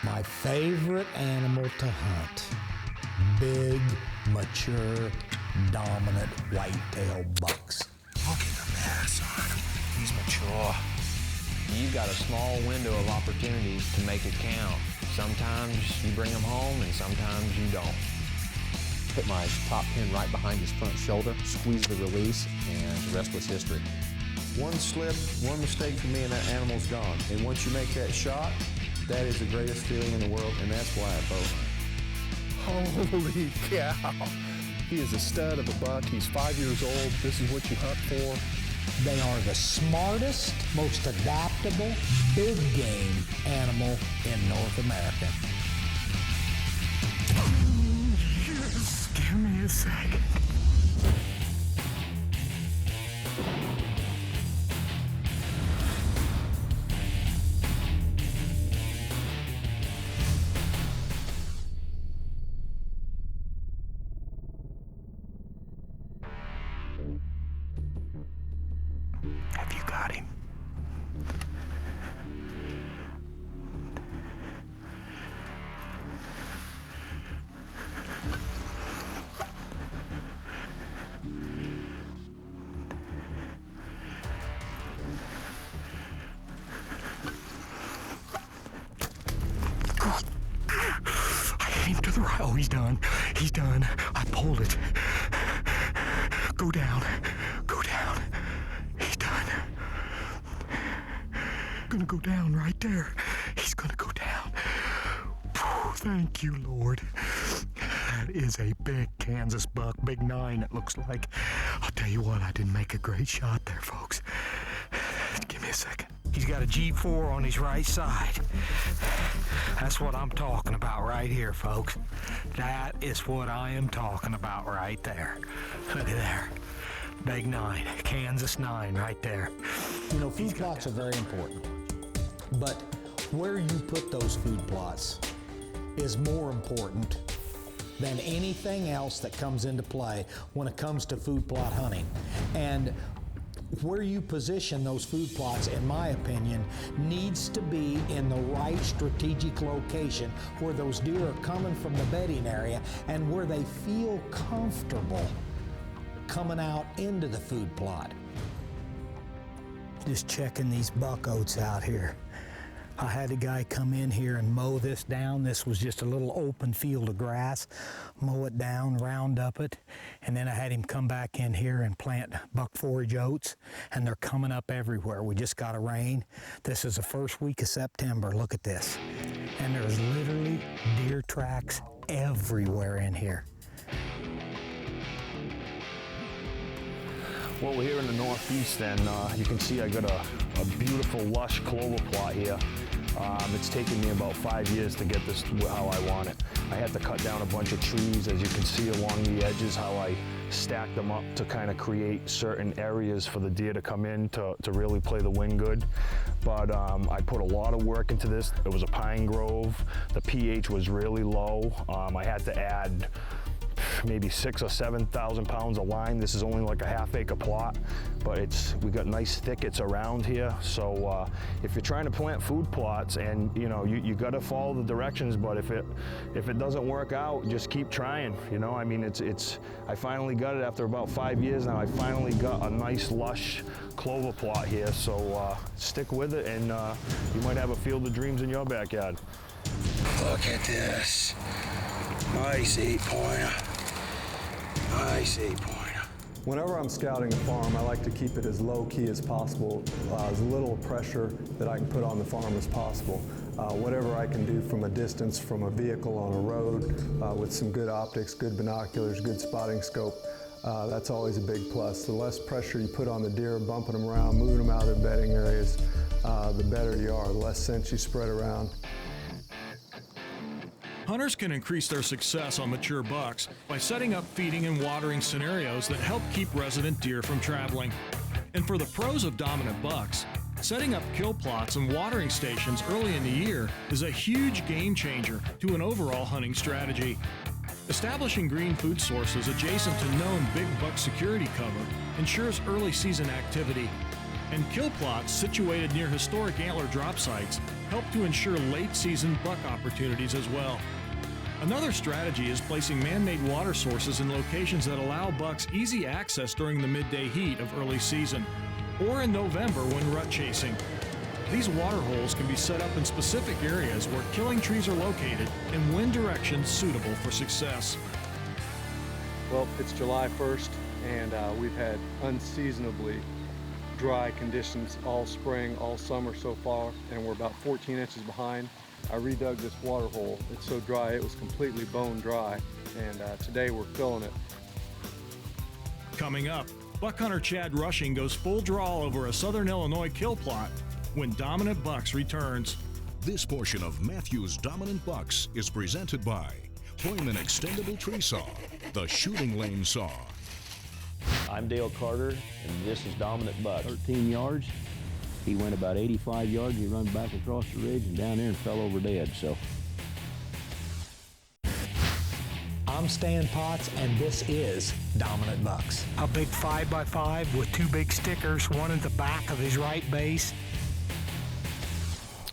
My favorite animal to hunt, big, mature, dominant whitetail bucks. Look at the mass on him. He's mature. You've got a small window of opportunity to make it count. Sometimes you bring them home and sometimes you don't. Put my top pin right behind his front shoulder, squeeze the release, and the rest was history. One slip, one mistake for me, and that animal's gone. And once you make that shot, that is the greatest feeling in the world, and that's why I bow hunt. Holy cow! He is a stud of a buck. He's 5 years old. This is what you hunt for. They are the smartest, most adaptable, big game animal in North America. Just give me a second. Have you got him? I aimed to the right. Oh, he's done. He's done. I pulled it. Go down. Go down. He's done. Gonna go down right there. He's gonna go down. Whew, thank you, Lord. That is a big Kansas buck, big 9 it looks like. I'll tell you what, I didn't make a great shot there, folks. Give me a second. He's got a G4 on his right side. That's what I'm talking about right here, folks. That is what I am talking about right there. Look at there. Big 9, Kansas 9 right there. You know, food plots are very important, but where you put those food plots is more important than anything else that comes into play when it comes to food plot hunting. And where you position those food plots, in my opinion, needs to be in the right strategic location where those deer are coming from the bedding area and where they feel comfortable coming out into the food plot. Just checking these buck oats out here. I had a guy come in here and mow this down. This was just a little open field of grass. Mow it down, round up it, and then I had him come back in here and plant buck forage oats, and they're coming up everywhere. We just got a rain. This is the first week of September. Look at this. And there's literally deer tracks everywhere in here. Well, we're here in the Northeast, and you can see I got a beautiful lush clover plot here. It's taken me about 5 years to get this how I want it. I had to cut down a bunch of trees, as you can see along the edges, how I stacked them up to kind of create certain areas for the deer to come in to really play the wind good. But I put a lot of work into this. It was a pine grove. The pH was really low. I had to add maybe 6,000 or 7,000 pounds of line. This is only like a half-acre plot, but we got nice thickets around here. So if you're trying to plant food plots, and you got to follow the directions, but if it doesn't work out, just keep trying. I mean, I finally got it after about 5 years now. I finally got a nice lush clover plot here. So stick with it, and you might have a field of dreams in your backyard. Look at this. Nice 8-pointer. Nice 8-pointer. Whenever I'm scouting a farm, I like to keep it as low-key as possible, as little pressure that I can put on the farm as possible. Whatever I can do from a distance, from a vehicle on a road, with some good optics, good binoculars, good spotting scope, that's always a big plus. The less pressure you put on the deer, bumping them around, moving them out of bedding areas, the better you are, the less scent you spread around. Hunters can increase their success on mature bucks by setting up feeding and watering scenarios that help keep resident deer from traveling. And for the pros of dominant bucks, setting up kill plots and watering stations early in the year is a huge game changer to an overall hunting strategy. Establishing green food sources adjacent to known big buck security cover ensures early season activity. And kill plots situated near historic antler drop sites help to ensure late-season buck opportunities as well. Another strategy is placing man-made water sources in locations that allow bucks easy access during the midday heat of early season, or in November when rut chasing. These water holes can be set up in specific areas where killing trees are located and wind directions suitable for success. Well, it's July 1st, and we've had unseasonably dry conditions all spring, all summer so far, and we're about 14 inches behind. I redug this water hole. It's so dry, it was completely bone dry, and today we're filling it. Coming up, buck hunter Chad Rushing goes full draw over a southern Illinois kill plot when Dominant Bucks returns. This portion of Matthew's Dominant Bucks is presented by Hoyman Extendable Tree Saw, the shooting lane saw. I'm Dale Carter, and this is Dominant Bucks. 13 yards. He went about 85 yards. He run back across the ridge and down there and fell over dead. So, I'm Stan Potts, and this is Dominant Bucks. A big 5x5 with two big stickers, one at the back of his right base.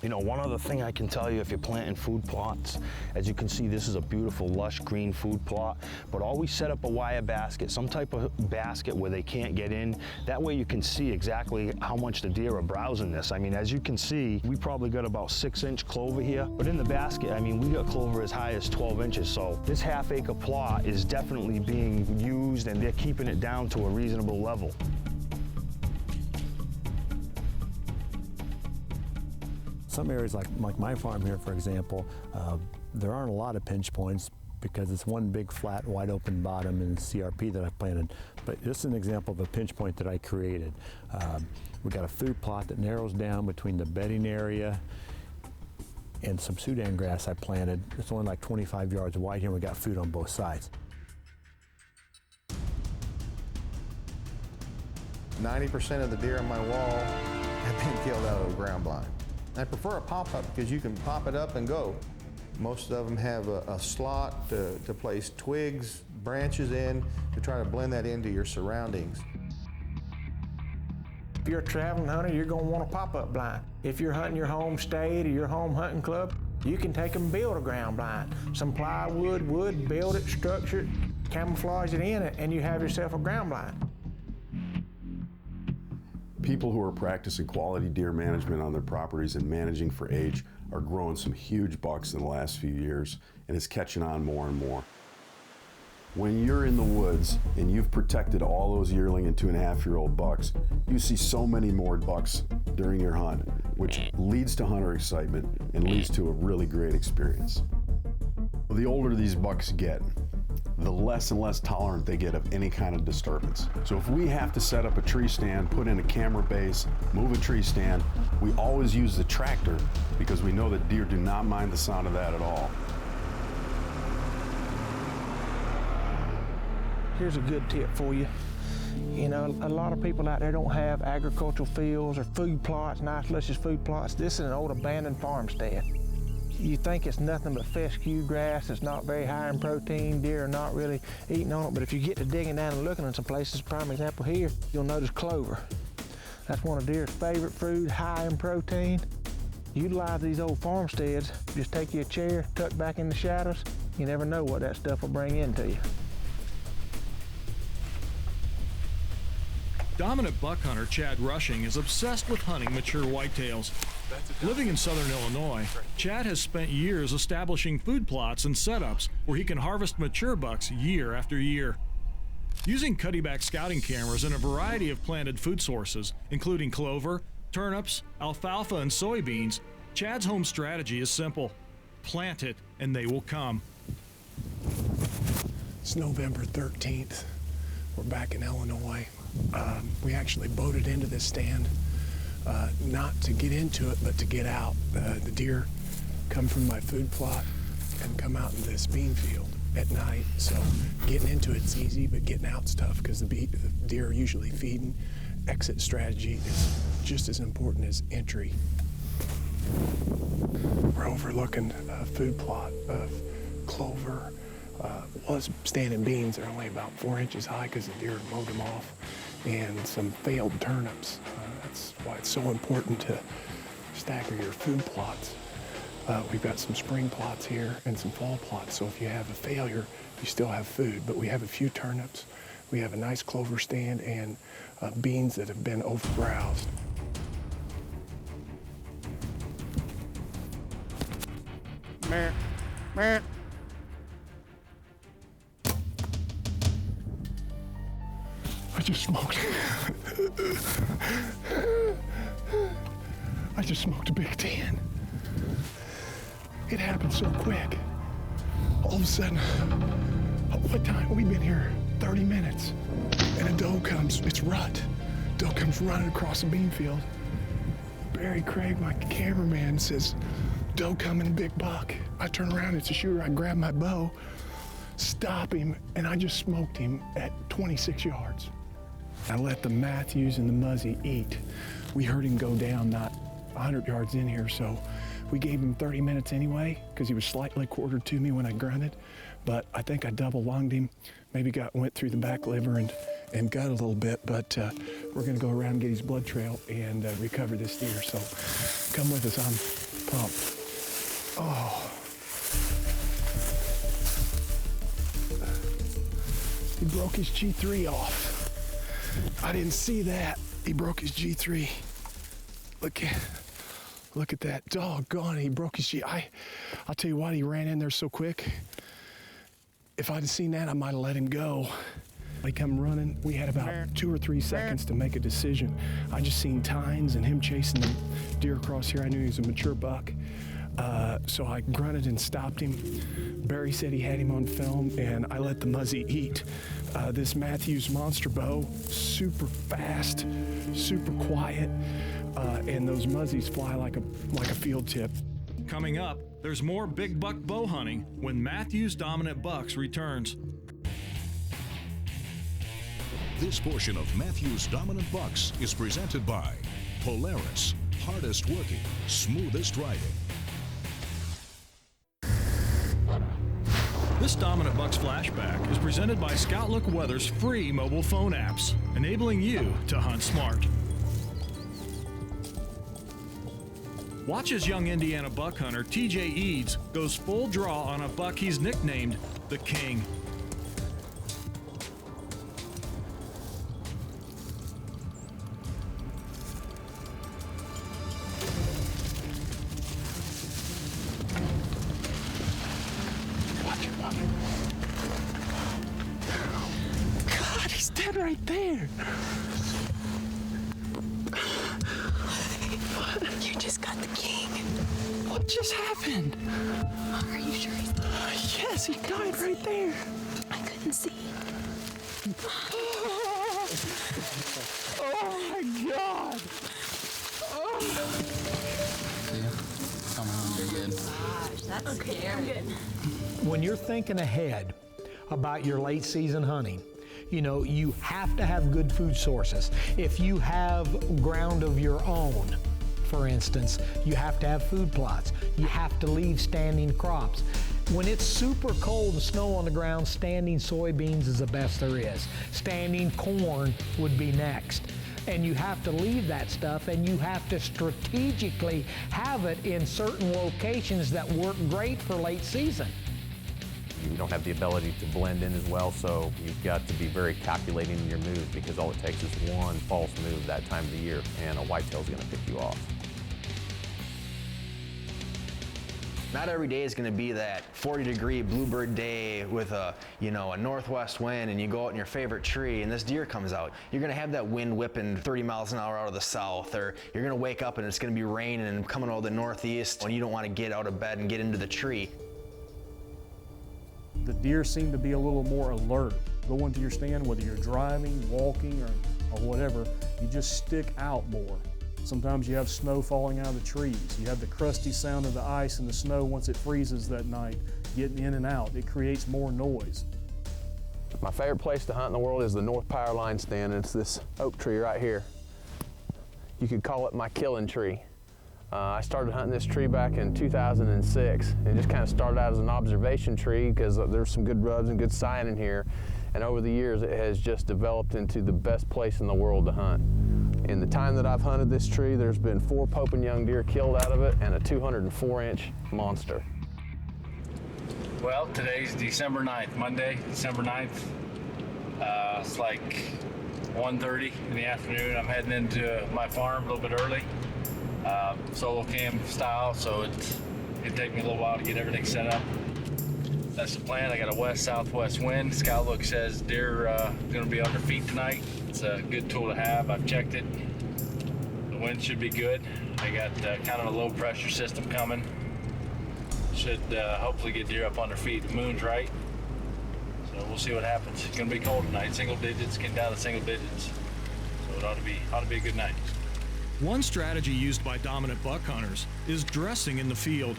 You know, one other thing I can tell you, if you're planting food plots, as you can see, this is a beautiful lush green food plot, but always set up a wire basket, some type of basket where they can't get in. That way you can see exactly how much the deer are browsing this. I mean, as you can see, we probably got about 6-inch clover here, but in the basket, I mean, we got clover as high as 12 inches. So this half-acre plot is definitely being used, and they're keeping it down to a reasonable level. Some areas like my farm here, for example, there aren't a lot of pinch points because it's one big flat wide open bottom in CRP that I planted. But this is an example of a pinch point that I created. We've got a food plot that narrows down between the bedding area and some Sudan grass I planted. It's only like 25 yards wide here, and we got food on both sides. 90% of the deer on my wall have been killed out of a ground blind. I prefer a pop-up because you can pop it up and go. Most of them have a slot to place twigs, branches in to try to blend that into your surroundings. If you're a traveling hunter, you're going to want a pop-up blind. If you're hunting your home state or your home hunting club, you can take and build a ground blind. Some plywood, wood, build it, structure it, camouflage it in it, and you have yourself a ground blind. People who are practicing quality deer management on their properties and managing for age are growing some huge bucks in the last few years, and it's catching on more and more. When you're in the woods and you've protected all those yearling and 2.5-year-old bucks, you see so many more bucks during your hunt, which leads to hunter excitement and leads to a really great experience. The older these bucks get, the less and less tolerant they get of any kind of disturbance. So if we have to set up a tree stand, put in a camera base, move a tree stand, we always use the tractor because we know that deer do not mind the sound of that at all. Here's a good tip for you. You know, a lot of people out there don't have agricultural fields or food plots, nice luscious food plots. This is an old abandoned farmstead. You think it's nothing but fescue grass. It's not very high in protein. Deer are not really eating on it. But if you get to digging down and looking in some places, prime example here, you'll notice clover. That's one of deer's favorite food, high in protein. Utilize these old farmsteads. Just take you a chair, tuck back in the shadows. You never know what that stuff will bring into you. Dominant buck hunter Chad Rushing is obsessed with hunting mature whitetails. Living in southern Illinois, Chad has spent years establishing food plots and setups where he can harvest mature bucks year after year. Using cutty-back scouting cameras and a variety of planted food sources, including clover, turnips, alfalfa, and soybeans, Chad's home strategy is simple. Plant it and they will come. It's November 13th. We're back in Illinois. We actually boated into this stand, not to get into it, but to get out. The deer come from my food plot and come out in this bean field at night. So getting into it's easy, but getting out's tough because the deer are usually feeding. Exit strategy is just as important as entry. We're overlooking a food plot of clover. Was standing beans. They're only about 4 inches high because the deer mowed them off, and some failed turnips. That's why it's so important to stagger your food plots. We've got some spring plots here and some fall plots, so if you have a failure, you still have food. But we have a few turnips, we have a nice clover stand, and beans that have been overbrowsed. Meh, meh. I just smoked. I just smoked a Big Ten. It happened so quick. All of a sudden, what time? We've been here 30 minutes. And a doe comes, it's rut. Doe comes running across the bean field. Barry Craig, my cameraman, says, doe coming, big buck. I turn around, it's a shooter. I grab my bow, stop him, and I just smoked him at 26 yards. I let the Matthews and the Muzzy eat. We heard him go down not 100 yards in here, so we gave him 30 minutes anyway, because he was slightly quartered to me when I grunted, but I think I double lunged him, maybe went through the back liver and gut a little bit, but we're gonna go around and get his blood trail and recover this deer, so come with us, I'm pumped. Oh. He broke his G3 off. I didn't see that. He broke his G3. Look at that. Doggone, he broke his G. I'll tell you what, he ran in there so quick. If I'd have seen that, I might have let him go. He come running. We had about 2 or 3 seconds to make a decision. I just seen tines and him chasing the deer across here. I knew he was a mature buck. So I grunted and stopped him. Barry said he had him on film, and I let the Muzzy eat. This Matthews monster bow, super fast, super quiet, and those Muzzies fly like a field tip. Coming up, there's more big buck bow hunting when Matthews Dominant Bucks returns. This portion of Matthews Dominant Bucks is presented by Polaris, hardest working, smoothest riding. This Dominant Bucks flashback is presented by Scout Look Weather's free mobile phone apps, enabling you to hunt smart. Watch as young Indiana buck hunter TJ Eads goes full draw on a buck he's nicknamed the King. God, he's dead right there. You just got the king. What just happened? Are you sure he's... Yes, he died right there. I couldn't see. Oh my God. Come on, you're good. Gosh, that's scary. When you're thinking ahead about your late season hunting, you know, you have to have good food sources. If you have ground of your own, for instance, you have to have food plots. You have to leave standing crops. When it's super cold and snow on the ground, standing soybeans is the best there is. Standing corn would be next. And you have to leave that stuff, and you have to strategically have it in certain locations that work great for late season. You don't have the ability to blend in as well, so you've got to be very calculating in your moves, because all it takes is one false move that time of the year and a whitetail's going to pick you off. Not every day is going to be that 40-degree bluebird day with a northwest wind, and you go out in your favorite tree and this deer comes out. You're going to have that wind whipping 30 miles an hour out of the south, or you're going to wake up and it's going to be raining and coming out of the northeast and you don't want to get out of bed and get into the tree. The deer seem to be a little more alert. Go into your stand, whether you're driving, walking, or whatever, you just stick out more. Sometimes you have snow falling out of the trees. You have the crusty sound of the ice and the snow once it freezes that night, getting in and out. It creates more noise. My favorite place to hunt in the world is the North Power Line stand. It's this oak tree right here. You could call it my killing tree. I started hunting this tree back in 2006. It just kind of started out as an observation tree because there's some good rubs and good sign in here. And over the years, it has just developed into the best place in the world to hunt. In the time that I've hunted this tree, there's been 4 Pope and young deer killed out of it and a 204-inch monster. Well, today's December 9th, Monday, December 9th. It's like 1:30 in the afternoon. I'm heading into my farm a little bit early, solo cam style, so it'd take me a little while to get everything set up. That's the plan. I got a west-southwest wind. Scout Look says deer going to be under feet tonight. It's a good tool to have. I've checked it. The wind should be good. I got kind of a low pressure system coming. Should hopefully get deer up on their feet. The moon's right, so we'll see what happens. It's going to be cold tonight. Single digits, getting down to single digits. So it ought to be a good night. One strategy used by dominant buck hunters is dressing in the field.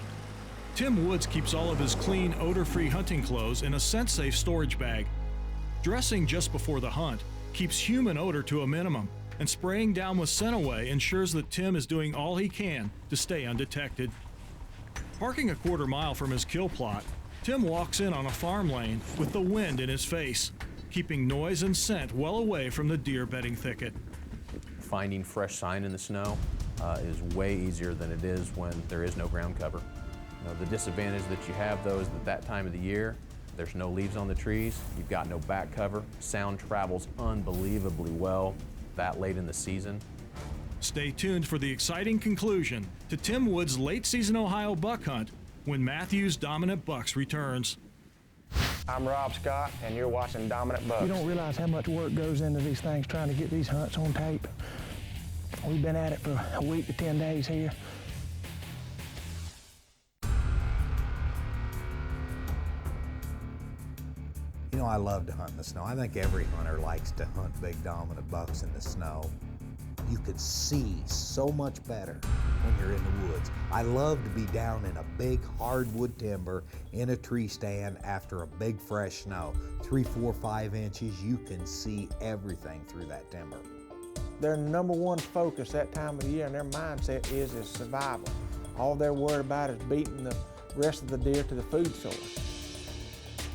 Tim Woods keeps all of his clean, odor-free hunting clothes in a scent-safe storage bag. Dressing just before the hunt keeps human odor to a minimum, and spraying down with Scent-Away ensures that Tim is doing all he can to stay undetected. Parking a quarter mile from his kill plot, Tim walks in on a farm lane with the wind in his face, keeping noise and scent well away from the deer bedding thicket. Finding fresh sign in the snow is way easier than it is when there is no ground cover. The disadvantage that you have, though, is that time of the year, there's no leaves on the trees, you've got no back cover, sound travels unbelievably well that late in the season. Stay tuned for the exciting conclusion to Tim Woods' late-season Ohio buck hunt when Matthews Dominant Bucks returns. I'm Rob Scott, and you're watching Dominant Bucks. You don't realize how much work goes into these things trying to get these hunts on tape. We've been at it for a week to 10 days here. You know, I love to hunt in the snow. I think every hunter likes to hunt big dominant bucks in the snow. You could see so much better when you're in the woods. I love to be down in a big hardwood timber in a tree stand after a big fresh snow. 3, 4, 5 inches, you can see everything through that timber. Their number one focus that time of the year and their mindset is survival. All they're worried about is beating the rest of the deer to the food source.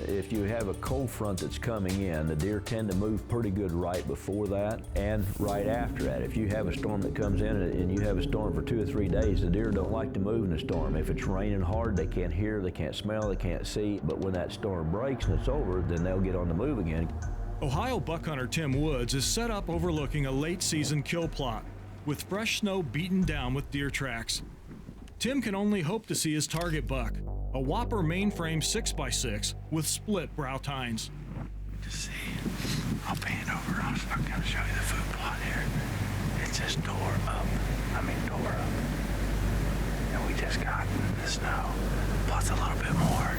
If you have a cold front that's coming in, the deer tend to move pretty good right before that and right after that. If you have a storm that comes in and you have a storm for 2 or 3 days, the deer don't like to move in a storm. If it's raining hard, they can't hear, they can't smell, they can't see. But when that storm breaks and it's over, then they'll get on the move again. Ohio buck hunter Tim Woods is set up overlooking a late-season kill plot with fresh snow beaten down with deer tracks. Tim can only hope to see his target buck, a whopper mainframe 6x6 with split brow tines. Just see, I'll pan over. I'm going to show you the food plot here. It's just door up. And we just got the snow, plus a little bit more.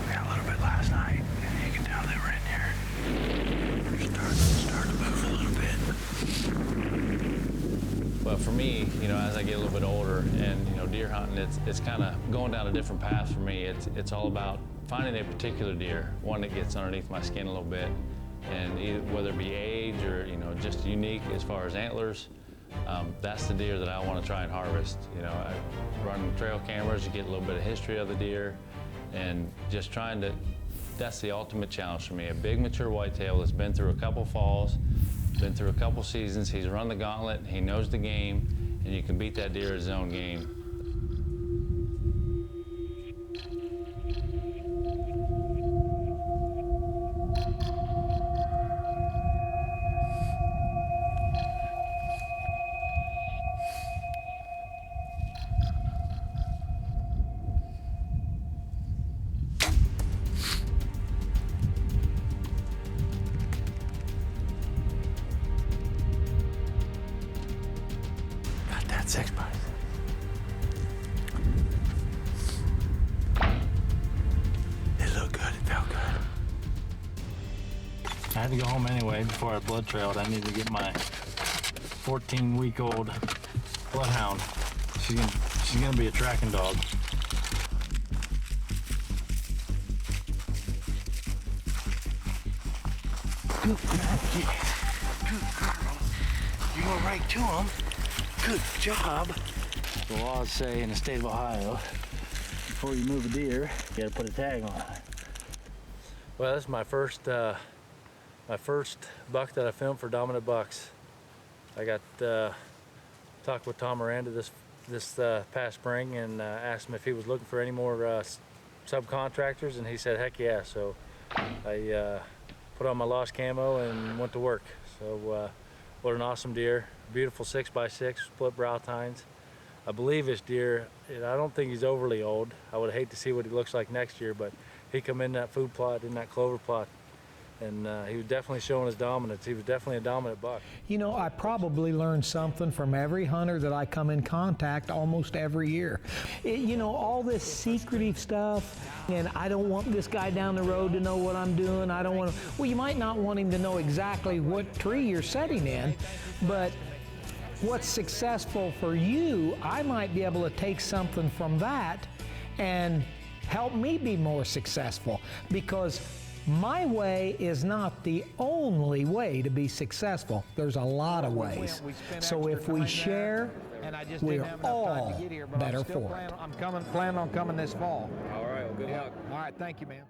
We got a little bit last night, and you can tell they were in here. Starting to move a little bit. But for me, as I get a little bit older and, deer hunting, it's kind of going down a different path for me. It's all about finding a particular deer, one that gets underneath my skin a little bit, and whether it be age or, just unique as far as antlers, that's the deer that I want to try and harvest. I run trail cameras to get a little bit of history of the deer, and just that's the ultimate challenge for me. A big mature whitetail that's been through a couple falls, been through a couple seasons, he's run the gauntlet, he knows the game, and you can beat that deer at his own game. I had to go home anyway before I blood trailed. I needed to get my 14-week-old bloodhound. She's gonna be a tracking dog. Good Maggie. Good girl. You go right to him. Good job. The laws say in the state of Ohio, before you move a deer, you gotta put a tag on it. Well, this is my first buck that I filmed for Dominant Bucks. I got talked with Tom Miranda this past spring and asked him if he was looking for any more subcontractors, and he said heck yeah. So I put on my Lost camo and went to work. So what an awesome deer, beautiful 6x6 split brow tines. I believe this deer, I don't think he's overly old. I would hate to see what he looks like next year, but he come in that food plot, in that clover plot, and he was definitely showing his dominance. He was definitely a dominant buck. You know, I probably learned something from every hunter that I come in contact almost every year. You know, all this secretive stuff, and I don't want this guy down the road to know what I'm doing. I don't want to, well, you might not want him to know exactly what tree you're setting in, but what's successful for you, I might be able to take something from that and help me be more successful, because my way is not the only way to be successful. There's a lot of ways. So if we share, we're all better for it. I'm planning on coming this fall. All right, well, good luck. All right, thank you, man.